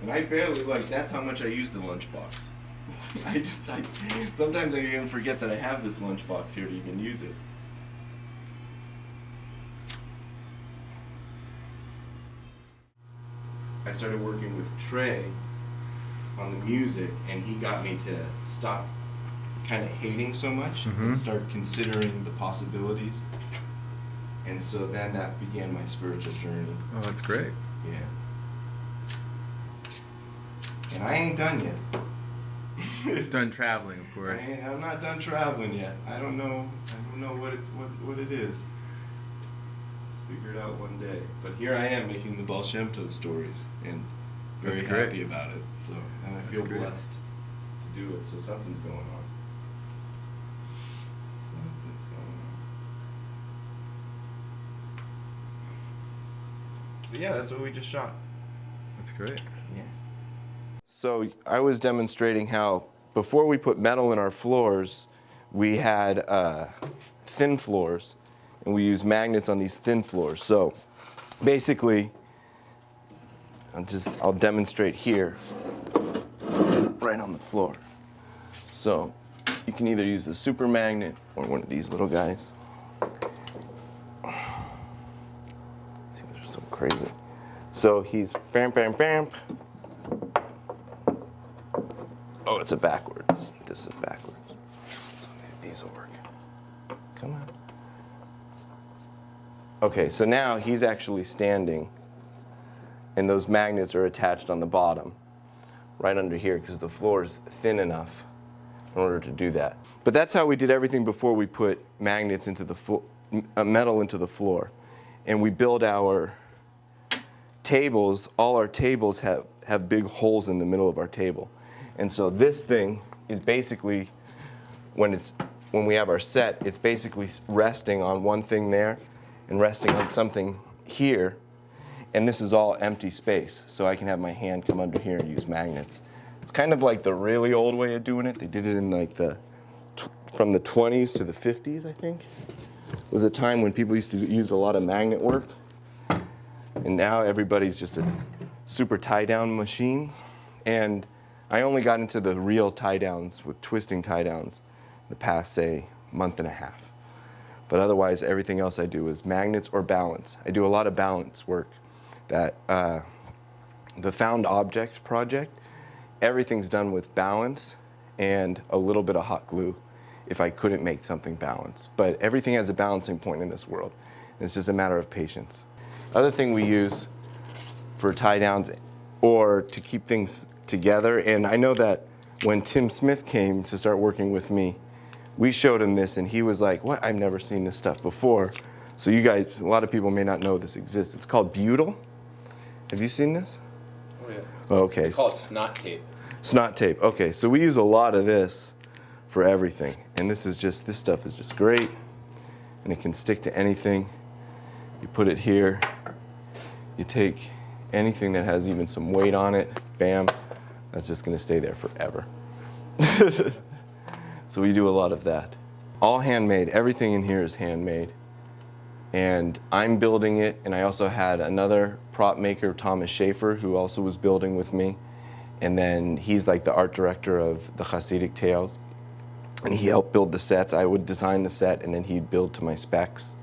And I barely, like, that's how much I use the lunchbox. Sometimes I even forget that I have this lunchbox here to even use it. I started working with Trey on the music, and he got me to stop kind of hating so much and start considering the possibilities. And so then that began my spiritual journey. Oh, that's great. Yeah. And I ain't done yet. Done traveling, of course. I'm not done traveling yet. I don't know what it is. Figure it out one day. But here I am making the Baal Shem Tov stories, and very happy about it. So, and I feel blessed to do it. So something's going on. Something's going on. So yeah, that's what we just shot. That's great. Yeah. So I was demonstrating how before we put metal in our floors, we had thin floors, and we use magnets on these thin floors. So basically, I'll demonstrate here, right on the floor. So you can either use the super magnet or one of these little guys. See, they're so crazy. So he's bam, bam, bam. Oh, it's a backwards. This is backwards. So maybe these will work. Come on. Okay, so now he's actually standing, and those magnets are attached on the bottom, right under here, because the floor is thin enough in order to do that. But that's how we did everything before we put magnets into the metal into the floor. And we build our tables. All our tables have big holes in the middle of our table. And so this thing is basically, when we have our set, it's basically resting on one thing there and resting on something here. And this is all empty space, so I can have my hand come under here and use magnets. It's kind of like the really old way of doing it. They did it in like from the 20s to the 50s, I think. It was a time when people used to use a lot of magnet work. And now everybody's just a super tie-down machines. And I only got into the real tie-downs with twisting tie-downs the past, say, month and a half. But otherwise, everything else I do is magnets or balance. I do a lot of balance work. That the found object project, everything's done with balance and a little bit of hot glue if I couldn't make something balance. But everything has a balancing point in this world. It's just a matter of patience. Other thing we use for tie downs or to keep things together, and I know that when Tim Smith came to start working with me, we showed him this and he was like, what? I've never seen this stuff before. So you guys, a lot of people may not know this exists. It's called butyl. Have you seen this? Oh, yeah. Okay. They call it snot tape. Snot tape. Okay, so we use a lot of this for everything. And this stuff is just great. And it can stick to anything. You put it here. You take anything that has even some weight on it. Bam. That's just going to stay there forever. So we do a lot of that. All handmade. Everything in here is handmade. And I'm building it, and I also had another prop maker, Thomas Schaefer, who also was building with me. And then he's like the art director of the Hasidic Tales. And he helped build the sets. I would design the set, and then he'd build to my specs.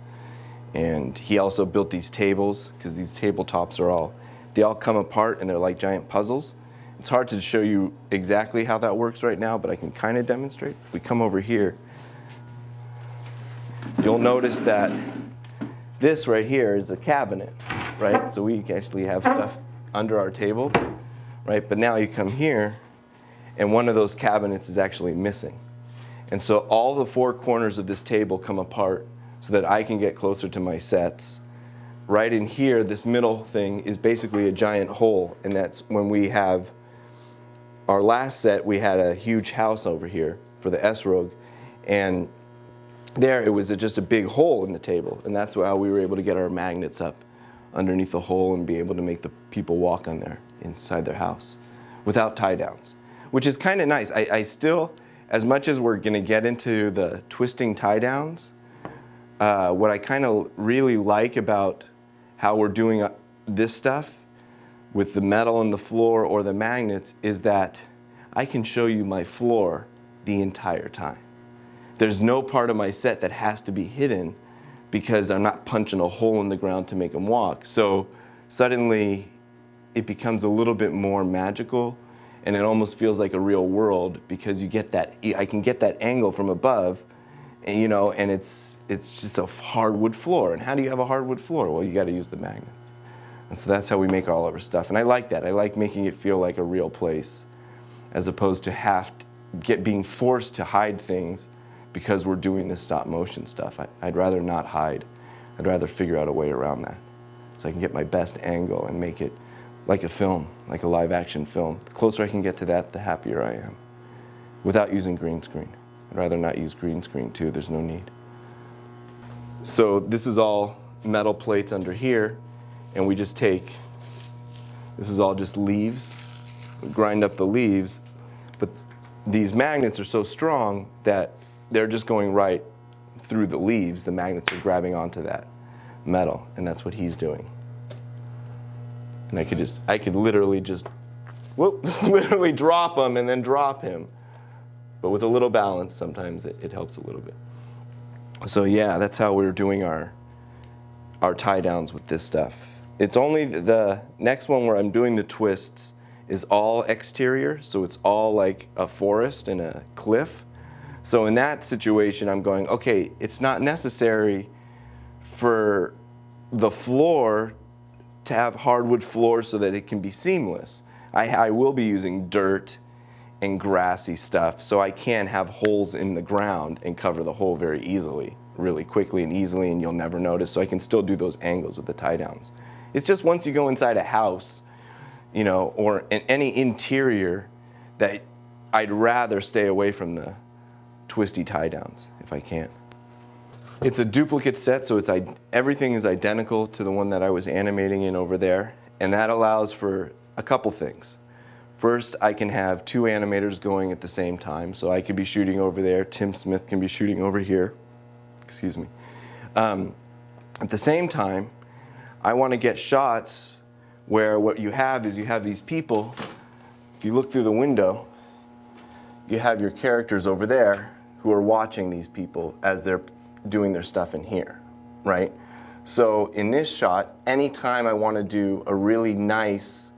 And he also built these tables, because these tabletops they all come apart, and they're like giant puzzles. It's hard to show you exactly how that works right now, but I can kind of demonstrate. If we come over here, you'll notice that this right here is a cabinet, right? So we actually have stuff under our tables, right? But now you come here, and one of those cabinets is actually missing. And so all the four corners of this table come apart so that I can get closer to my sets. Right in here, this middle thing is basically a giant hole, and that's when we have our last set, we had a huge house over here for the esrog, and there it was just a big hole in the table, and that's how we were able to get our magnets up underneath the hole and be able to make the people walk on there inside their house without tie downs, which is kind of nice. I still, as much as we're going to get into the twisting tie downs, what I kind of really like about how we're doing this stuff with the metal on the floor or the magnets is that I can show you my floor the entire time. There's no part of my set that has to be hidden because I'm not punching a hole in the ground to make them walk. So suddenly it becomes a little bit more magical, and it almost feels like a real world because you get that, I can get that angle from above, and, you know, and it's just a hardwood floor. And how do you have a hardwood floor? Well, you got to use the magnets. And so that's how we make all of our stuff. And I like that. I like making it feel like a real place, as opposed to being forced to hide things because we're doing this stop motion stuff. I'd rather not hide. I'd rather figure out a way around that so I can get my best angle and make it like a film, like a live action film. The closer I can get to that, the happier I am, without using green screen. I'd rather not use green screen too, there's no need. So this is all metal plates under here, and we just take, this is all just leaves, we grind up the leaves, but these magnets are so strong that they're just going right through the leaves. The magnets are grabbing onto that metal, and that's what he's doing. And I could literally just, whoop, literally drop him and then drop him. But with a little balance, sometimes it helps a little bit. So yeah, that's how we're doing our tie downs with this stuff. It's only the next one where I'm doing the twists is all exterior, so it's all like a forest and a cliff. So in that situation, I'm going, okay, it's not necessary for the floor to have hardwood floor so that it can be seamless. I will be using dirt and grassy stuff, so I can have holes in the ground and cover the hole very easily, really quickly and easily, and you'll never notice. So I can still do those angles with the tie downs. It's just once you go inside a house, you know, or in any interior, that I'd rather stay away from the twisty tie downs if I can. It's a duplicate set, so everything is identical to the one that I was animating in over there, and that allows for a couple things. First, I can have two animators going at the same time, so I could be shooting over there, Tim Smith can be shooting over here. Excuse me. At the same time, I want to get shots where what you have is you have these people. If you look through the window, you have your characters over there who are watching these people as they're doing their stuff in here, right? So in this shot, anytime I want to do a really nice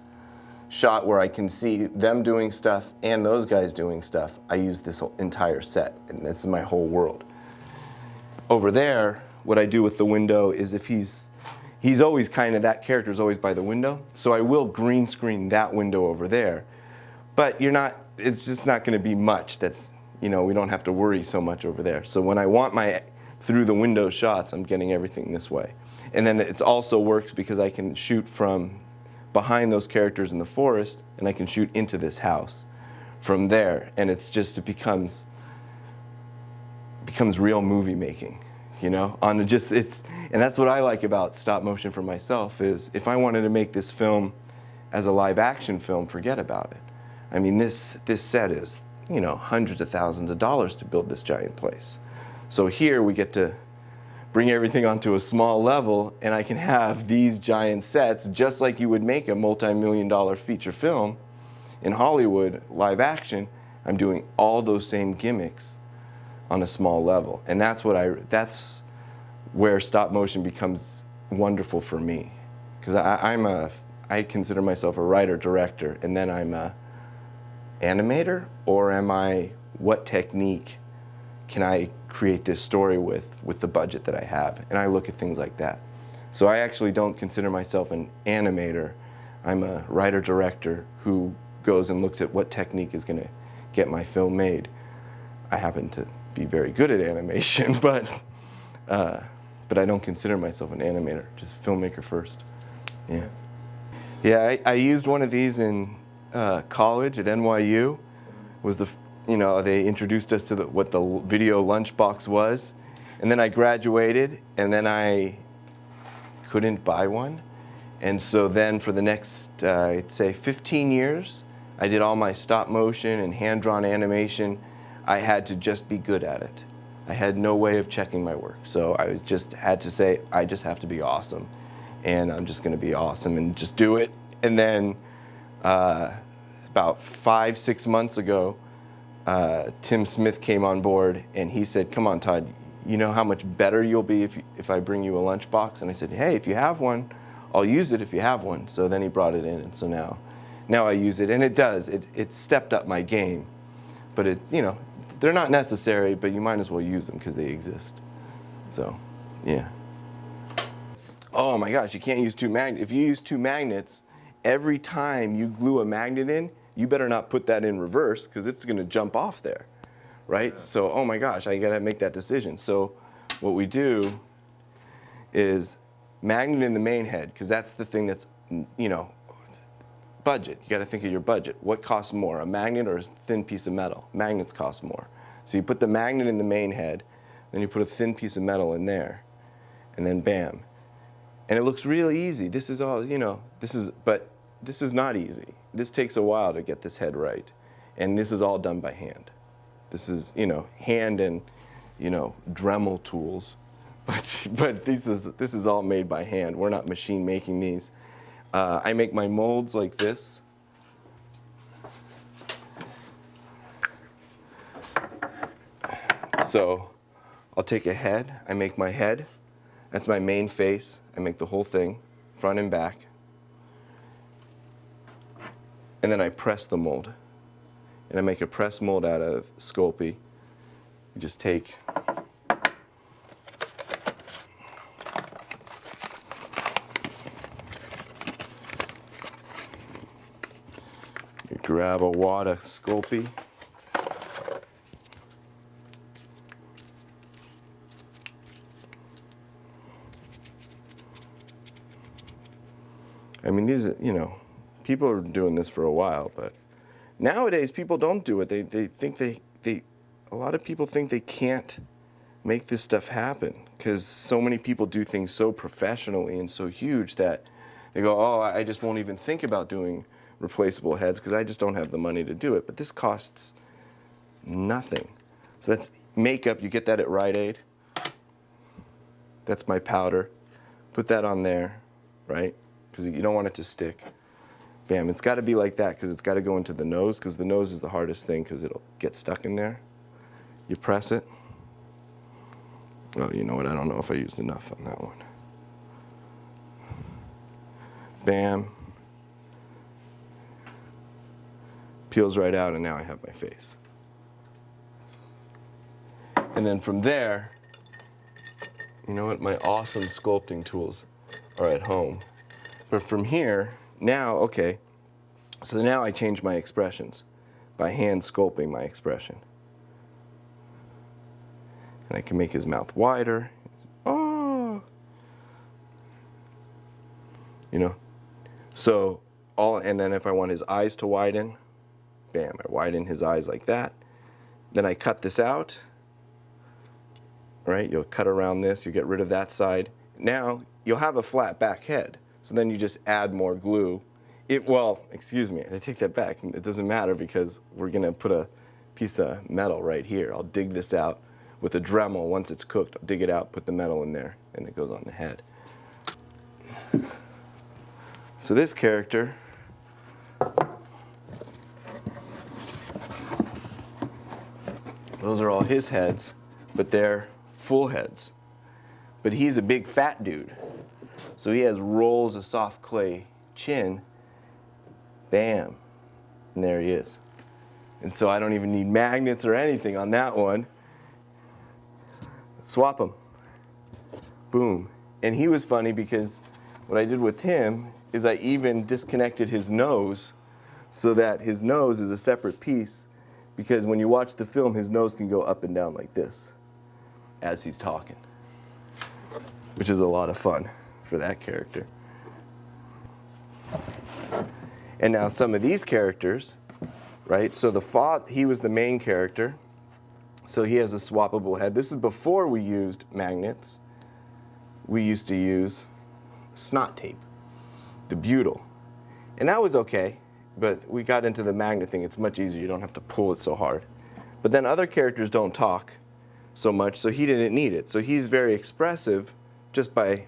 shot where I can see them doing stuff and those guys doing stuff, I use this whole entire set, and this is my whole world. Over there, what I do with the window is if he's always kind of, that character's always by the window, so I will green screen that window over there. But it's just not going to be much. That's, you know, we don't have to worry so much over there. So when I want my through the window shots, I'm getting everything this way. And then it also works because I can shoot from behind those characters in the forest, and I can shoot into this house from there. And it becomes real movie making, you know? And that's what I like about stop motion for myself, is if I wanted to make this film as a live action film, forget about it. I mean, this set is, you know, hundreds of thousands of dollars to build this giant place. So here we get to bring everything onto a small level, and I can have these giant sets just like you would make a multi-million-dollar feature film in Hollywood, live action. I'm doing all those same gimmicks on a small level, and that's where stop motion becomes wonderful for me, because I consider myself a writer director, and then I'm a animator, or am I, what technique can I create this story with the budget that I have? And I look at things like that. So I actually don't consider myself an animator. I'm a writer-director who goes and looks at what technique is going to get my film made. I happen to be very good at animation, but I don't consider myself an animator, just filmmaker first. Yeah. Yeah, I used one of these in college at NYU. They introduced us to what the video lunchbox was, and then I graduated, and then I couldn't buy one, and so then for the next, I'd say 15 years, I did all my stop motion and hand-drawn animation. I had to just be good at it. I had no way of checking my work, so I had to say, I just have to be awesome, and I'm just going to be awesome and just do it, And then about 5-6 months ago, Tim Smith came on board and he said, come on, Todd, you know how much better you'll be if I bring you a lunchbox? And I said, hey, if you have one, I'll use it if you have one. So then he brought it in, and so now I use it, and it does. It stepped up my game. But they're not necessary, but you might as well use them because they exist. So, yeah. Oh my gosh, you can't use two magnets. If you use two magnets, every time you glue a magnet in, you better not put that in reverse because it's going to jump off there, right? Yeah. So, oh my gosh, I got to make that decision. So what we do is magnet in the main head, because that's the thing that's, budget. You got to think of your budget. What costs more, a magnet or a thin piece of metal? Magnets cost more. So you put the magnet in the main head, then you put a thin piece of metal in there, and then bam. And it looks real easy. This is all, but this is not easy. This takes a while to get this head right. And this is all done by hand. This is, hand and, Dremel tools. But this is all made by hand. We're not machine making these. I make my molds like this. So I'll take a head. I make my head. That's my main face. I make the whole thing, front and back. And then I press the mold. And I make a press mold out of Sculpey. You just take grab a wad of Sculpey. I mean, these, people are doing this for a while, but nowadays people don't do it. They think a lot of people think they can't make this stuff happen because so many people do things so professionally and so huge that they go, oh, I just won't even think about doing replaceable heads because I just don't have the money to do it. But this costs nothing. So that's makeup. You get that at Rite Aid. That's my powder. Put that on there, right? Because you don't want it to stick. Bam. It's got to be like that because it's got to go into the nose because the nose is the hardest thing because it'll get stuck in there. You press it. Oh, you know what? I don't know if I used enough on that one. Bam. Peels right out, and now I have my face. And then from there, you know what? My awesome sculpting tools are at home. But from here, now, okay, so now I change my expressions by hand sculpting my expression. And I can make his mouth wider. Oh! So, and then if I want his eyes to widen, bam, I widen his eyes like that. Then I cut this out, right? You'll cut around this, you get rid of that side. Now, you'll have a flat back head. So then you just add more glue. Excuse me, I take that back. It doesn't matter because we're gonna put a piece of metal right here. I'll dig this out with a Dremel. Once it's cooked, I'll dig it out, put the metal in there, and it goes on the head. So this character, those are all his heads, but they're full heads. But he's a big fat dude. So he has rolls of soft clay chin. Bam. And there he is. And so I don't even need magnets or anything on that one. Swap them. Boom. And he was funny because what I did with him is I even disconnected his nose so that his nose is a separate piece, because when you watch the film, his nose can go up and down like this as he's talking, which is a lot of fun for that character. And now some of these characters, right? So he was the main character, so he has a swappable head. This is before we used magnets. We used to use snot tape, the butyl. And that was okay, but we got into the magnet thing. It's much easier. You don't have to pull it so hard. But then other characters don't talk so much, so he didn't need it. So he's very expressive just by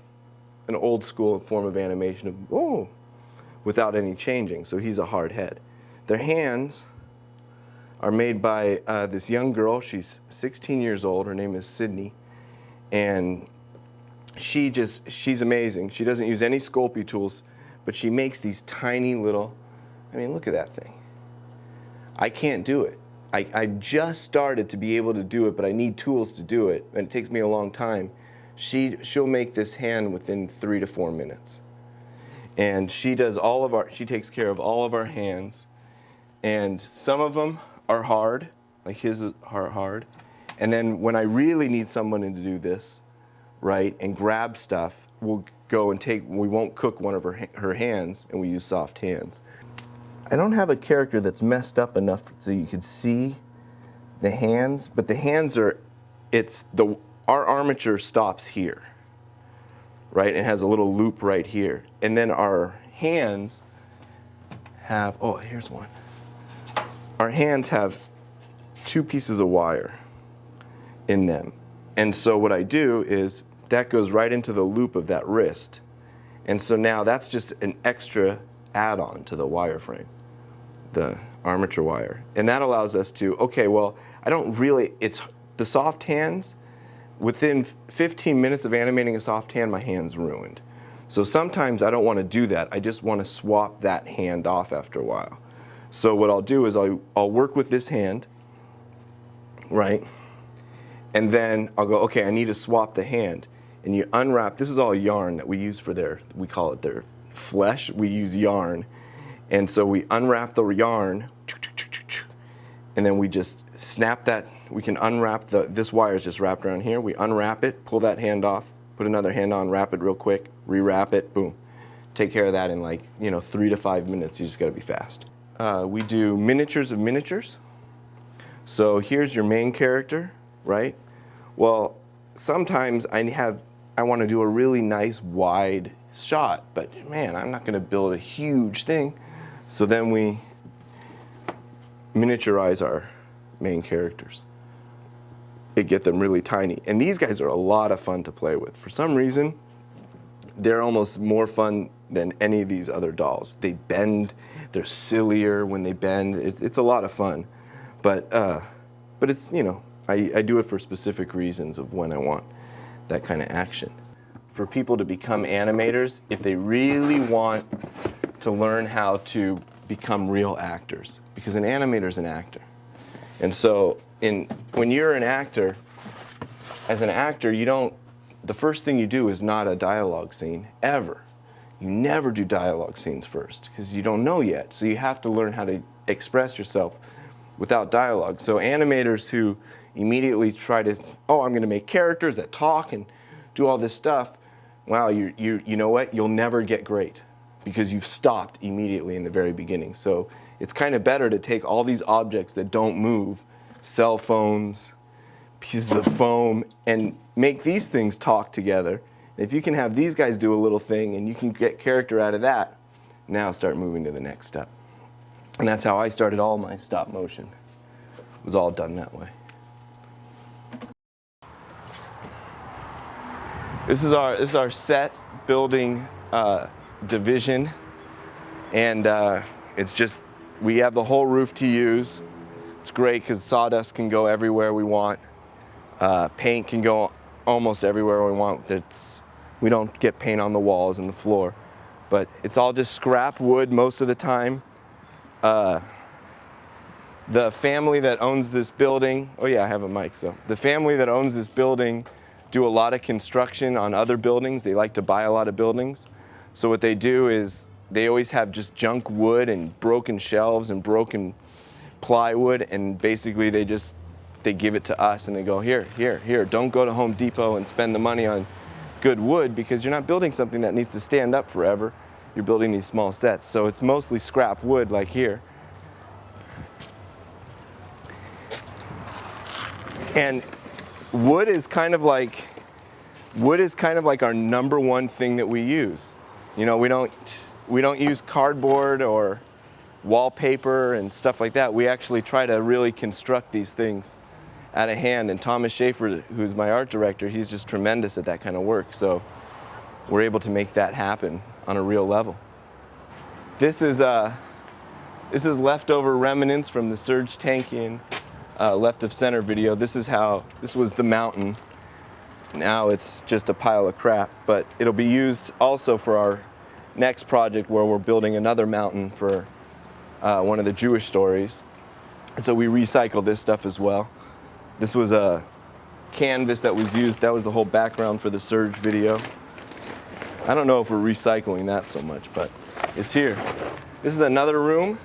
an old school form of animation of, oh, without any changing, so he's a hard head. Their hands are made by this young girl. She's 16 years old. Her name is Sydney, and she's amazing. She doesn't use any Sculpey tools, but she makes these tiny little, I mean, look at that thing. I can't do it. I just started to be able to do it, but I need tools to do it, and it takes me a long time. She'll make this hand within 3 to 4 minutes. And she takes care of all of our hands. And some of them are hard, like his are hard. And then when I really need someone to do this, right, and grab stuff, we'll go and we won't cook one of her hands, and we use soft hands. I don't have a character that's messed up enough so you could see the hands, but the hands are, our armature stops here, right? It has a little loop right here. And then our hands have, oh, here's one. Our hands have 2 pieces of wire in them. And so what I do is that goes right into the loop of that wrist. And so now that's just an extra add-on to the wireframe, the armature wire. And that allows us to, okay, well, it's the soft hands, within 15 minutes of animating a soft hand, my hand's ruined. So sometimes I don't want to do that. I just want to swap that hand off after a while. So what I'll do is I'll work with this hand, right? And then I'll go, okay, I need to swap the hand. And you unwrap, this is all yarn that we use for we call it their flesh. We use yarn. And so we unwrap the yarn, and then we just snap that. We can unwrap this wire is just wrapped around here. We unwrap it, pull that hand off, put another hand on, wrap it real quick, rewrap it, boom. Take care of that in like, 3 to 5 minutes. You just gotta be fast. We do miniatures of miniatures. So here's your main character, right? Well, sometimes I want to do a really nice wide shot, but man, I'm not going to build a huge thing. So then we miniaturize our main characters and get them really tiny. And these guys are a lot of fun to play with. For some reason, they're almost more fun than any of these other dolls. They bend, they're sillier when they bend. It's a lot of fun. But it's, I do it for specific reasons of when I want that kind of action. For people to become animators, if they really want to learn how to become real actors, because an animator is an actor. And so when you're an actor, as an actor, the first thing you do is not a dialogue scene, ever. You never do dialogue scenes first, because you don't know yet. So you have to learn how to express yourself without dialogue. So animators who immediately try to, I'm going to make characters that talk and do all this stuff, wow, you know what? You'll never get great because you've stopped immediately in the very beginning. So it's kind of better to take all these objects that don't move, cell phones, pieces of foam, and make these things talk together. And if you can have these guys do a little thing and you can get character out of that, now start moving to the next step. And that's how I started all my stop motion. It was all done that way. This is our set building division, and it's just, we have the whole roof to use. It's great because sawdust can go everywhere we want. Paint can go almost everywhere we want. We don't get paint on the walls and the floor, but it's all just scrap wood most of the time. The family that owns this building, oh yeah, I have a mic, so. The family that owns this building do a lot of construction on other buildings. They like to buy a lot of buildings. So what they do is they always have just junk wood and broken shelves and broken plywood, and basically they give it to us and they go, here, don't go to Home Depot and spend the money on good wood because you're not building something that needs to stand up forever. You're building these small sets. So it's mostly scrap wood like here. And wood is kind of like our number one thing that we use. We don't use cardboard or wallpaper and stuff like that. We actually try to really construct these things out of hand. And Thomas Schaefer, who's my art director, he's just tremendous at that kind of work. So we're able to make that happen on a real level. This is leftover remnants from the Surge Tankian left of center video. This was the mountain. Now it's just a pile of crap, but it'll be used also for our next project where we're building another mountain for one of the Jewish stories. And so we recycle this stuff as well. This was a canvas that was used. That was the whole background for the Surge video. I don't know if we're recycling that so much, but it's here. This is another room.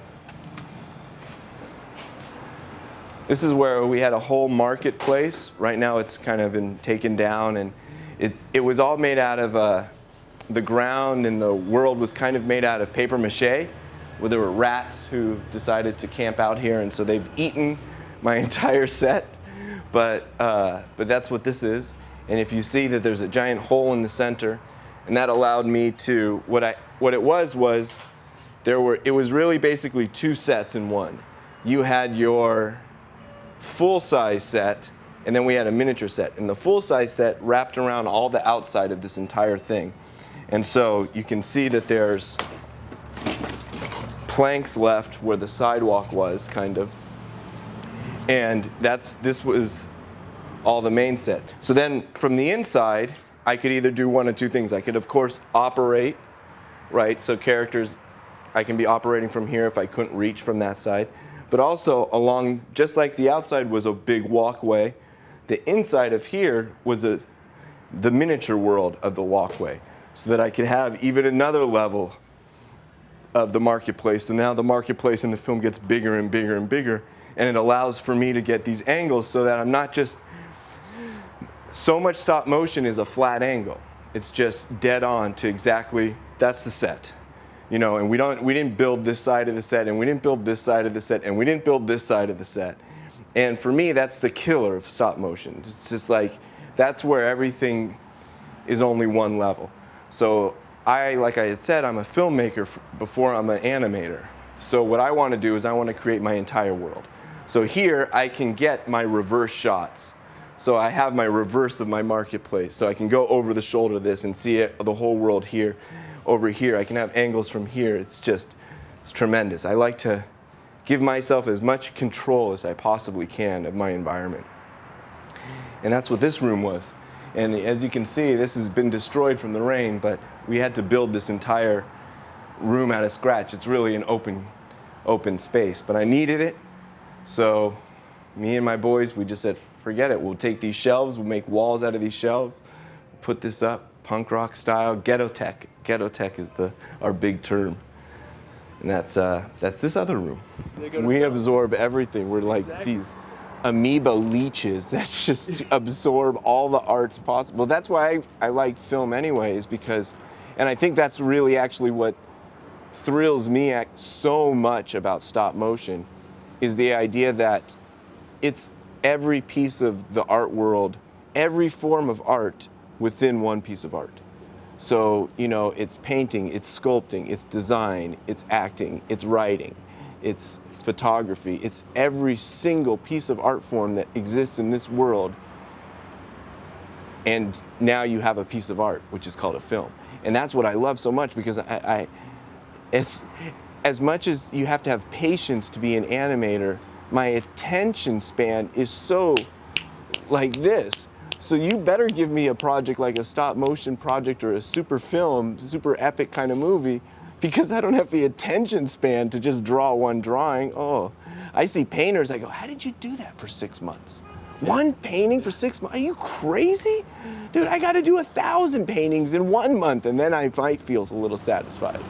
This is where we had a whole marketplace. Right now it's kind of been taken down, and it was all made out of the ground, and the world was kind of made out of paper mache, where there were rats who've decided to camp out here, and so they've eaten my entire set. But that's what this is. And if you see that there's a giant hole in the center, and that allowed me to, what it was it was really basically two sets in one. You had your full-size set, and then we had a miniature set. And the full-size set wrapped around all the outside of this entire thing. And so you can see that there's planks left where the sidewalk was, kind of. And this was all the main set. So then from the inside, I could either do one of two things. I could, of course, operate, right? So characters, I can be operating from here if I couldn't reach from that side. But also along, just like the outside was a big walkway, the inside of here was the miniature world of the walkway, so that I could have even another level of the marketplace. So now the marketplace in the film gets bigger and bigger and bigger, and it allows for me to get these angles so that I'm not just, so much stop motion is a flat angle. It's just dead on to exactly, that's the set. You know, and we didn't build this side of the set, and we didn't build this side of the set, and we didn't build this side of the set. And for me, that's the killer of stop motion. It's just like, that's where everything is only one level. So like I had said, I'm a filmmaker before I'm an animator. So what I want to do is I want to create my entire world. So here I can get my reverse shots. So I have my reverse of my marketplace. So I can go over the shoulder of this and see the whole world here. Over here, I can have angles from here. It's tremendous. I like to give myself as much control as I possibly can of my environment. And that's what this room was. And as you can see, this has been destroyed from the rain, but we had to build this entire room out of scratch. It's really an open space, but I needed it. So me and my boys, we just said, forget it. We'll take these shelves, we'll make walls out of these shelves, put this up, punk rock style, ghetto tech. Ghetto tech is our big term. And that's this other room. We absorb everything. We're like these amoeba leeches that just absorb all the arts possible. That's why I like film anyways, because, and I think that's really actually what thrills me so much about stop motion, is the idea that it's every piece of the art world, every form of art within one piece of art. So, you know, it's painting, it's sculpting, it's design, it's acting, it's writing, it's photography, it's every single piece of art form that exists in this world. And now you have a piece of art, which is called a film. And that's what I love so much, because it's as much as you have to have patience to be an animator, my attention span is so like this. So you better give me a project like a stop motion project or a super film, super epic kind of movie, because I don't have the attention span to just draw one drawing. Oh, I see painters, I go, how did you do that for 6 months? One painting for 6 months? Are you crazy? Dude, I gotta do 1,000 paintings in 1 month, and then I might feel a little satisfied.